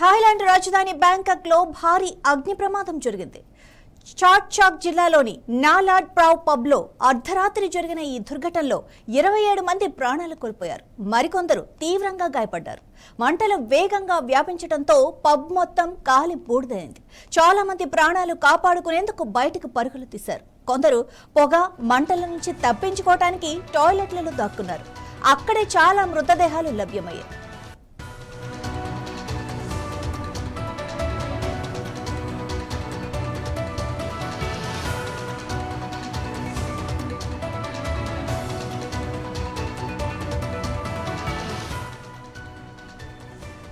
Thailand రాజధాని Bangkok లో భారీ అగ్ని ప్రమాదం జరిగింది. చాట్చాక్ జిల్లాలోని నాలాడ్ ప్రావ్ పబ్ లో అర్ధరాత్రి జరిగిన ఈ దుర్ఘటనలో 27 మంది ప్రాణాలు కోల్పోయారు. మరికొందరు తీవ్రంగా గాయపడ్డారు. మంటలు వేగంగా వ్యాపించడంతో పబ్ మొత్తం కాలి బూడిదైంది. చాలా మంది ప్రాణాలు కాపాడుకునేందుకు బయటకు పరుగులు తీశారు. కొందరు పొగ మంటల నుంచి తప్పించుకోవటానికి టాయిలెట్లలో దాక్కున్నారు. అక్కడే చాలా మృతదేహాలు లభ్యమయ్యాయి.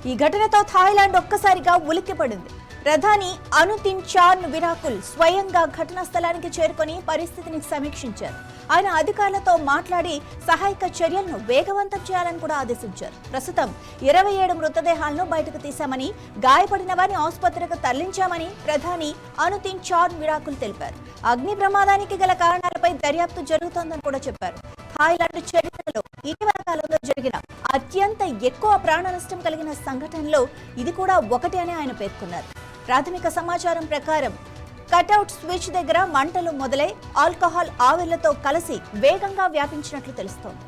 ఈ ఘటనతో థాయిలాండ్ ఒక్కసారిగా ఉలిక్కిపడింది. ప్రధాని అనుతిన్ చార్న్విరాకుల్ స్వయంగా ఘటనా స్థలానికి చేరుకొని పరిస్థితిని సమీక్షించారు. ఆయన అధికారులతో మాట్లాడి సహాయక చర్యలను వేగవంతం చేయాలని కూడా ఆదేశించారు. ప్రస్తుతం 27 మృతదేహాలను బయటకు తీశామని, గాయపడిన వారిని ఆసుపత్రికి తరలించామని ప్రధాని అనుతిన్ చార్న్విరాకుల్ తెలిపారు. అగ్ని ప్రమాదానికి గల కారణాలపై దర్యాప్తు జరుగుతోందని కూడా చెప్పారు. థాయిలాండ్ చరిత్రలో ఇటీవల కాలంలో జరిగిన అత్యంత ఎక్కువ ప్రాణ నష్టం కలిగిన సంఘటనలో ఇది కూడా ఒకటి అని ఆయన పేర్కొన్నారు. ప్రాథమిక సమాచారం ప్రకారం కటౌట్ స్విచ్ దగ్గర మంటలు మొదలై ఆల్కహాల్ ఆవిర్లతో కలిసి వేగంగా వ్యాపించినట్లు తెలుస్తోంది.